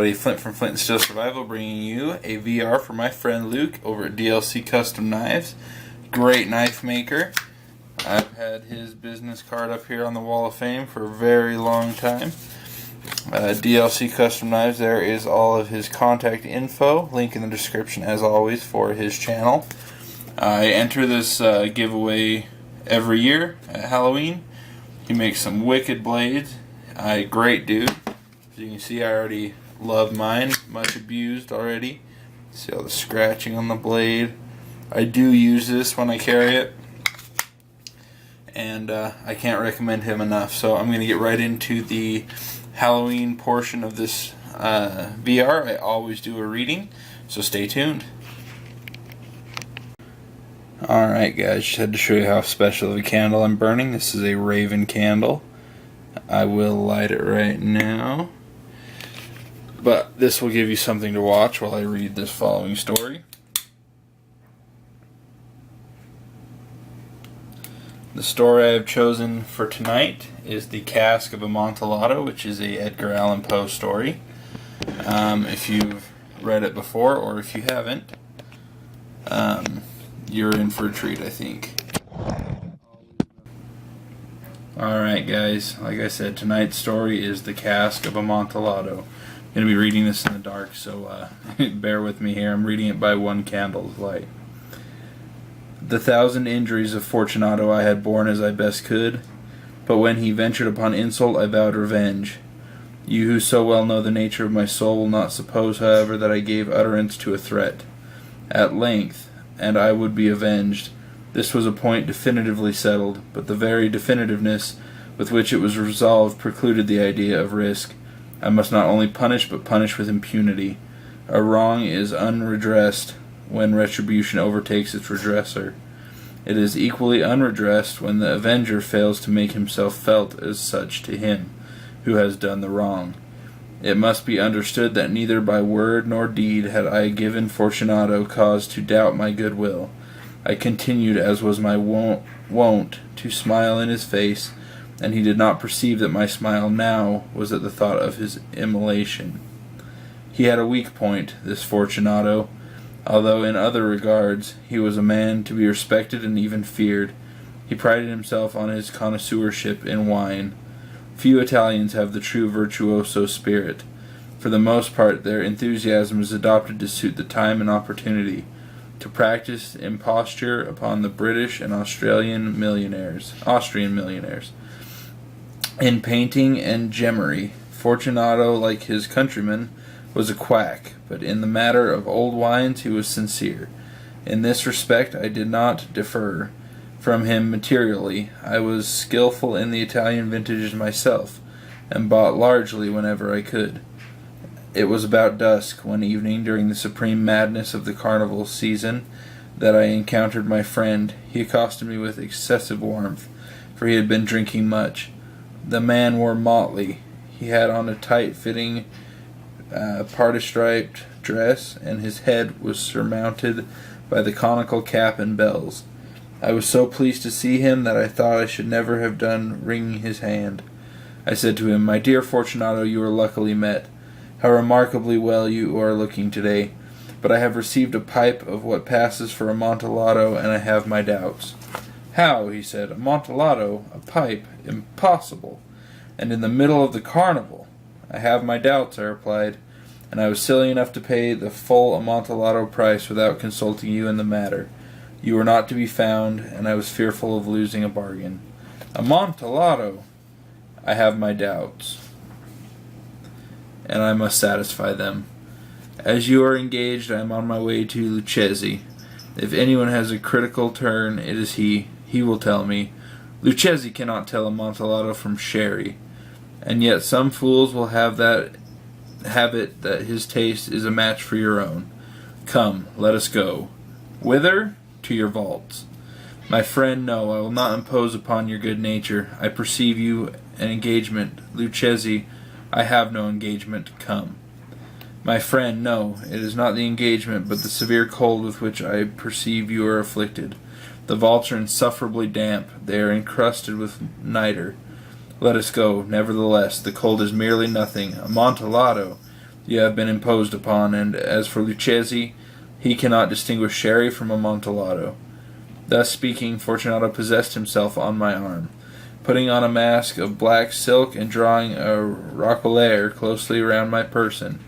everybody, Flint from Flint and Steel Survival, bringing you a VR for my friend Luke over at DLC Custom Knives. Great knife maker. I've had his business card up here on the Wall of Fame for a very long time. DLC Custom Knives, there is all of his contact info, link in the description as always for his channel. I enter this giveaway every year at Halloween. He makes some wicked blades. Great dude. As you can see, I already love mine, much abused already. See all the scratching on the blade. I do use this when I carry it, and I can't recommend him enough. So I'm going to get right into the Halloween portion of this VR. I always do a reading, so stay tuned. Alright guys, just had to show you how special of a candle I'm burning. This is a Raven candle. I will light it right now. But this will give you something to watch while I read this following story. The story I have chosen for tonight is The Cask of Amontillado, which is a Edgar Allan Poe story. If you've read it before, or if you haven't, you're in for a treat, I think. Alright guys, like I said, tonight's story is The Cask of Amontillado. I'm going to be reading this in the dark, so bear with me here. I'm reading it by one candle's light. The 1,000 injuries of Fortunato I had borne as I best could, but when he ventured upon insult I vowed revenge. You who so well know the nature of my soul will not suppose, however, that I gave utterance to a threat. At length, and I would be avenged. This was a point definitively settled, but the very definitiveness with which it was resolved precluded the idea of risk. I must not only punish, but punish with impunity. A wrong is unredressed when retribution overtakes its redresser. It is equally unredressed when the avenger fails to make himself felt as such to him who has done the wrong. It must be understood that neither by word nor deed had I given Fortunato cause to doubt my goodwill. I continued, as was my wont, to smile in his face, and he did not perceive that my smile now was at the thought of his immolation. He had a weak point, this Fortunato, although in other regards he was a man to be respected and even feared. He prided himself on his connoisseurship in wine. Few Italians have the true virtuoso spirit. For the most part, their enthusiasm is adopted to suit the time and opportunity, to practice imposture upon the British and Austrian millionaires. In painting and gemmery, Fortunato, like his countrymen, was a quack, but in the matter of old wines he was sincere. In this respect I did not differ from him materially. I was skillful in the Italian vintages myself, and bought largely whenever I could. It was about dusk, one evening during the supreme madness of the carnival season, that I encountered my friend. He accosted me with excessive warmth, for he had been drinking much. The man wore motley. He had on a tight-fitting parti-striped dress, and his head was surmounted by the conical cap and bells. I was so pleased to see him that I thought I should never have done wringing his hand. I said to him, "My dear Fortunato, you are luckily met. How remarkably well you are looking today. But I have received a pipe of what passes for Amontillado, and I have my doubts." "How?" he said. "Amontillado? A pipe? Impossible! And in the middle of the carnival?" "I have my doubts," I replied, "and I was silly enough to pay the full Amontillado price without consulting you in the matter. You were not to be found, and I was fearful of losing a bargain." "Amontillado?" "I have my doubts, and I must satisfy them. As you are engaged, I am on my way to Lucchesi. If anyone has a critical turn, it is he. He will tell me. Lucchesi cannot tell Amontillado from sherry. And yet some fools will have it that his taste is a match for your own. Come, let us go." "Whither?" "To your vaults." "My friend, no, I will not impose upon your good nature. I perceive you an engagement. Lucchesi, I have no engagement. Come." "My friend, no, it is not the engagement, but the severe cold with which I perceive you are afflicted. The vaults are insufferably damp. They are encrusted with nitre. Let us go. Nevertheless, the cold is merely nothing. Amontillado! you have been imposed upon, and as for Lucchesi, he cannot distinguish sherry from Amontillado." Thus speaking, Fortunato possessed himself on my arm. Putting on a mask of black silk and drawing a roquelaire closely round my person,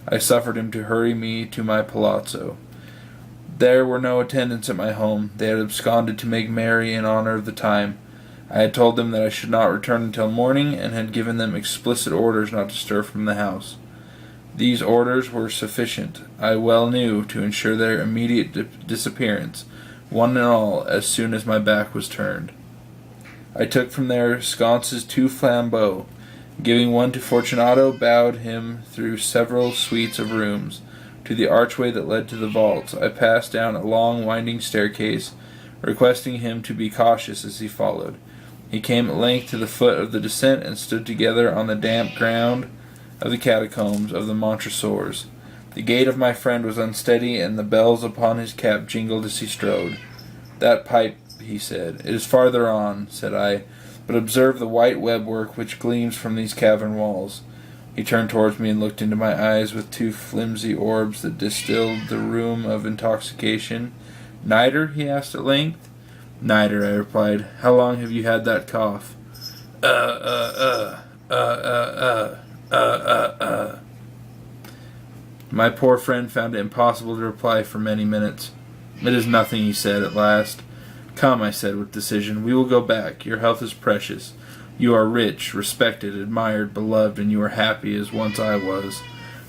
I suffered him to hurry me to my palazzo. There were no attendants at my home. They had absconded to make merry in honor of the time. I had told them that I should not return until morning, and had given them explicit orders not to stir from the house. These orders were sufficient, I well knew, to ensure their immediate disappearance, one and all, as soon as my back was turned. I took from their sconces 2 flambeaux. Giving one to Fortunato, bowed him through several suites of rooms to the archway that led to the vaults. I passed down a long winding staircase, requesting him to be cautious as he followed. He came at length to the foot of the descent, and stood together on the damp ground of the catacombs of the Montresors. The gait of my friend was unsteady, and the bells upon his cap jingled as he strode. "That pipe," he said. "It is farther on," said I, "but observe the white web-work which gleams from these cavern walls." He turned towards me and looked into my eyes with 2 flimsy orbs that distilled the rheum of intoxication. "Nitre?" he asked at length. "Nitre," I replied. "How long have you had that cough?" My poor friend found it impossible to reply for many minutes. "It is nothing," he said at last. "Come," I said with decision, "we will go back. Your health is precious. You are rich, respected, admired, beloved, and you are happy as once I was.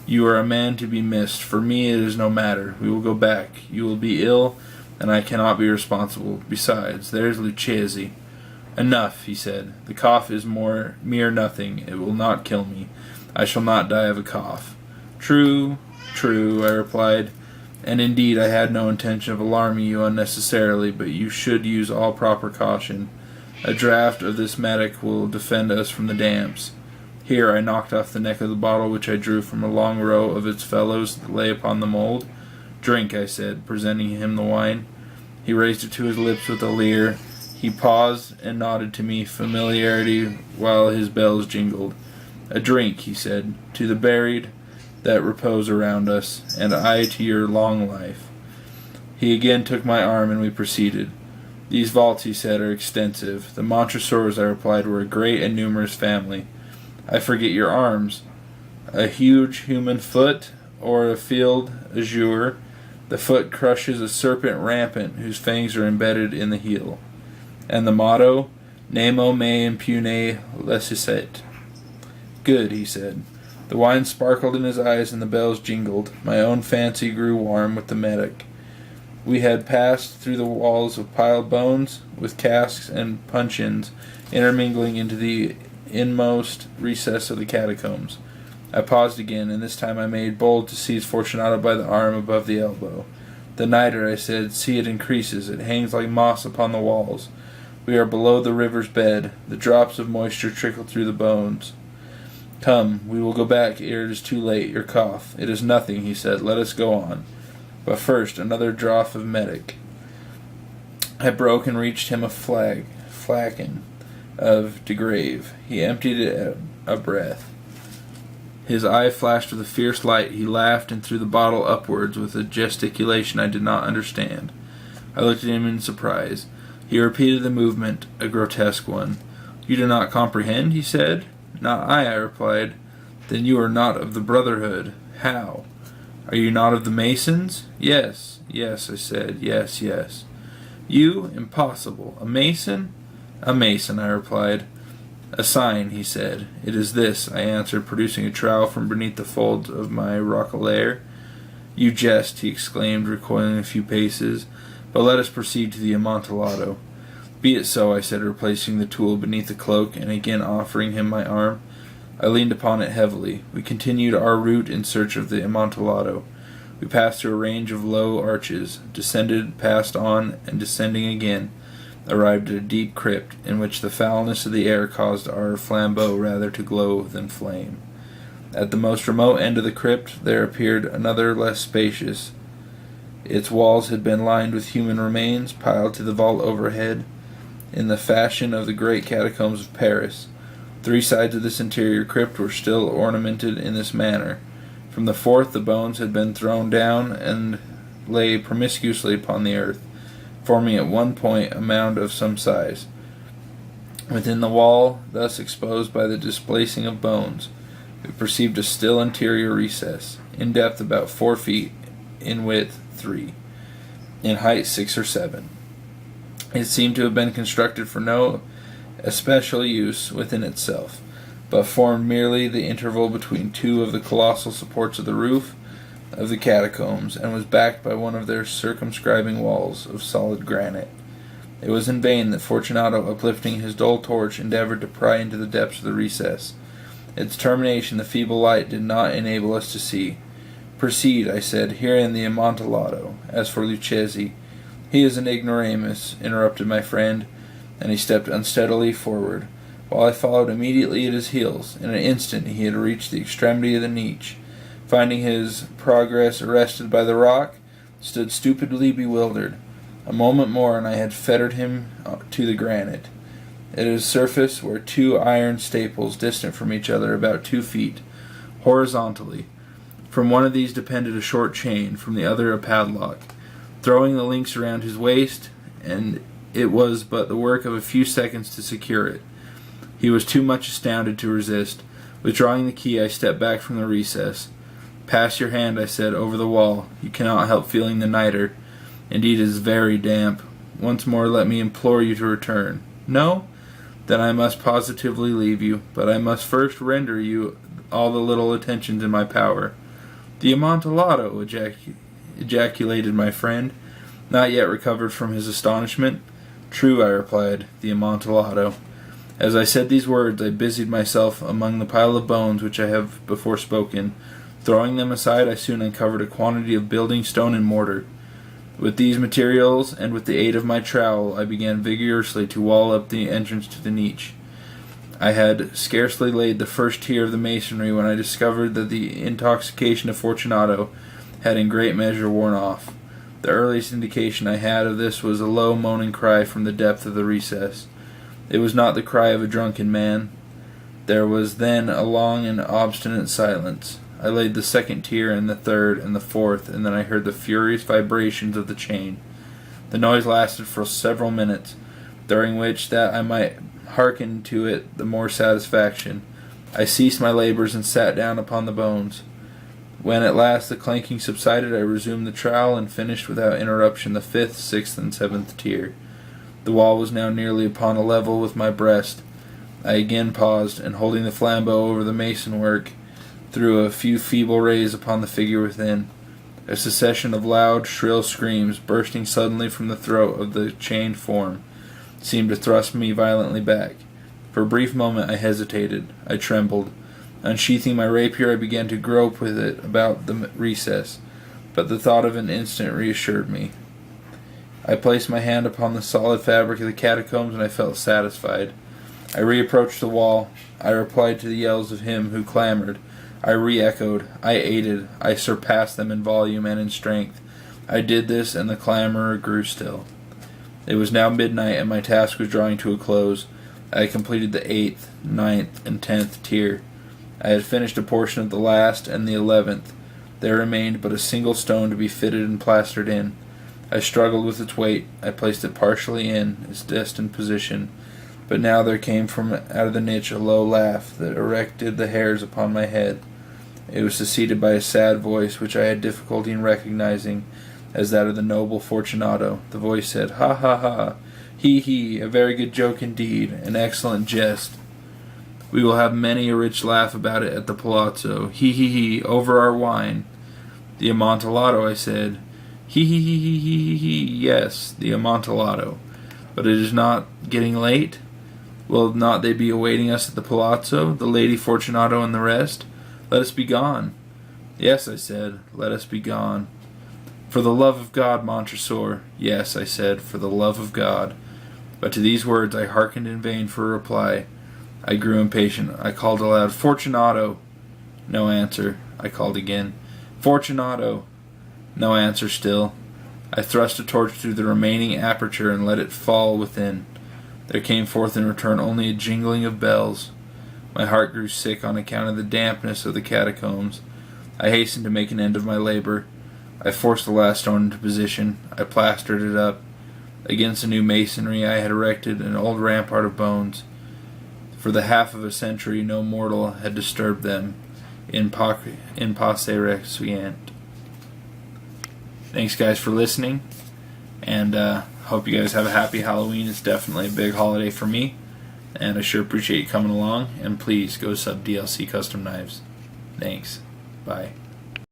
You are a man to be missed. For me it is no matter. We will go back. You will be ill, and I cannot be responsible. Besides, there is Lucchesi." "Enough," he said. "The cough is mere nothing. It will not kill me. I shall not die of a cough." "True, true," I replied. "And indeed I had no intention of alarming you unnecessarily, but you should use all proper caution. A draught of this medic will defend us from the damps." Here I knocked off the neck of the bottle, which I drew from a long row of its fellows that lay upon the mould. "Drink," I said, presenting him the wine. He raised it to his lips with a leer. He paused and nodded to me familiarity while his bells jingled. "A drink," he said, "to the buried that repose around us, and I to your long life." He again took my arm, and we proceeded. "These vaults," he said, "are extensive." "The Montresors," I replied, "were a great and numerous family." "I forget your arms." "A huge human foot, or a field azure. The foot crushes a serpent rampant, whose fangs are embedded in the heel." "And the motto?" "Nemo me impune lecesset." "Good," he said. The wine sparkled in his eyes, and the bells jingled. My own fancy grew warm with the medic. We had passed through the walls of piled bones, with casks and puncheons intermingling into the inmost recess of the catacombs. I paused again, and this time I made bold to seize Fortunato by the arm above the elbow. "The nitre," I said, "see, it increases. It hangs like moss upon the walls. We are below the river's bed. The drops of moisture trickle through the bones. Come, we will go back ere it is too late. Your cough." "It is nothing," he said. "Let us go on. But first, another draught of medic." I broke and reached him a flagon of de Grave. He emptied it at a breath. His eye flashed with a fierce light. He laughed and threw the bottle upwards with a gesticulation I did not understand. I looked at him in surprise. He repeated the movement, a grotesque one. "You do not comprehend?" he said. "Not I," replied. "Then you are not of the Brotherhood." "How?" "Are you not of the Masons?" "Yes, yes," I said. "Yes, yes." "You? Impossible. A Mason?" "A Mason," I replied. "A sign," he said. "It is this," I answered, producing a trowel from beneath the folds of my roquelaire. "You jest," he exclaimed, recoiling a few paces. "But let us proceed to the Amontillado." "Be it so," I said, replacing the tool beneath the cloak, and again offering him my arm. I leaned upon it heavily. We continued our route in search of the Amontillado. We passed through a range of low arches, descended, passed on, and descending again, arrived at a deep crypt, in which the foulness of the air caused our flambeau rather to glow than flame. At the most remote end of the crypt there appeared another less spacious. Its walls had been lined with human remains, piled to the vault overhead, in the fashion of the great catacombs of Paris. 3 sides of this interior crypt were still ornamented in this manner. From the fourth the bones had been thrown down and lay promiscuously upon the earth, forming at one point a mound of some size. Within the wall, thus exposed by the displacing of bones, we perceived a still interior recess, in depth about 4 feet, in width 3, in height 6 or 7. It seemed to have been constructed for no especial use within itself, but formed merely the interval between two of the colossal supports of the roof of the catacombs, and was backed by one of their circumscribing walls of solid granite. It was in vain that Fortunato, uplifting his dull torch, endeavored to pry into the depths of the recess. Its termination the feeble light did not enable us to see. "Proceed," I said, "herein the Amontillado. As for Lucchesi, he is an ignoramus," interrupted my friend, and he stepped unsteadily forward, while I followed immediately at his heels. In an instant he had reached the extremity of the niche. Finding his progress arrested by the rock, stood stupidly bewildered. A moment more and I had fettered him to the granite. At its surface were 2 iron staples distant from each other about 2 feet, horizontally. From one of these depended a short chain, from the other a padlock. Throwing the links around his waist, and it was but the work of a few seconds to secure it. He was too much astounded to resist. Withdrawing the key, I stepped back from the recess. "Pass your hand," I said, "over the wall. You cannot help feeling the nitre. Indeed, it is very damp. Once more let me implore you to return." "No? Then I must positively leave you, but I must first render you all the little attentions in my power." "The Amontillado!" ejaculated my friend, not yet recovered from his astonishment. "True," I replied, "the Amontillado." As I said these words, I busied myself among the pile of bones which I have before spoken. Throwing them aside, I soon uncovered a quantity of building stone and mortar. With these materials, and with the aid of my trowel, I began vigorously to wall up the entrance to the niche. I had scarcely laid the first tier of the masonry when I discovered that the intoxication of Fortunato had in great measure worn off. The earliest indication I had of this was a low moaning cry from the depth of the recess. It was not the cry of a drunken man. There was then a long and obstinate silence. I laid the second tier, and the third, and the fourth, and then I heard the furious vibrations of the chain. The noise lasted for several minutes, during which, that I might hearken to it the more satisfaction, I ceased my labors and sat down upon the bones. When at last the clanking subsided, I resumed the trowel and finished without interruption the 5th, 6th, and 7th tier. The wall was now nearly upon a level with my breast. I again paused, and holding the flambeau over the mason work, threw a few feeble rays upon the figure within. A succession of loud, shrill screams, bursting suddenly from the throat of the chained form, seemed to thrust me violently back. For a brief moment I hesitated. I trembled. Unsheathing my rapier, I began to grope with it about the recess, but the thought of an instant reassured me. I placed my hand upon the solid fabric of the catacombs, and I felt satisfied. I reapproached the wall. I replied to the yells of him who clamored. I re-echoed. I aided. I surpassed them in volume and in strength. I did this, and the clamorer grew still. It was now midnight, and my task was drawing to a close. I had completed the 8th, 9th, and 10th tier. I had finished a portion of the last and the 11th. There remained but a single stone to be fitted and plastered in. I struggled with its weight. I placed it partially in its destined position. But now there came from out of the niche a low laugh that erected the hairs upon my head. It was succeeded by a sad voice which I had difficulty in recognizing as that of the noble Fortunato. The voice said, "Ha ha ha! He he! A very good joke indeed! An excellent jest! We will have many a rich laugh about it at the palazzo. He he he! Over our wine!" "The Amontillado," I said. "He he he he he he! Yes, the Amontillado. But it is not getting late? Will not they be awaiting us at the palazzo, the Lady Fortunato and the rest? Let us be gone." "Yes," I said, "let us be gone." "For the love of God, Montresor." "Yes," I said, "for the love of God." But to these words I hearkened in vain for a reply. I grew impatient. I called aloud, "Fortunato!" No answer. I called again, "Fortunato!" No answer still. I thrust a torch through the remaining aperture and let it fall within. There came forth in return only a jingling of bells. My heart grew sick on account of the dampness of the catacombs. I hastened to make an end of my labor. I forced the last stone into position. I plastered it up. Against the new masonry I had erected an old rampart of bones. For the half of a century no mortal had disturbed them. In pace requiescent. Thanks guys for listening, and hope you guys have a happy Halloween. It's definitely a big holiday for me, and I sure appreciate you coming along, and please go sub DLC Custom Knives. Thanks. Bye.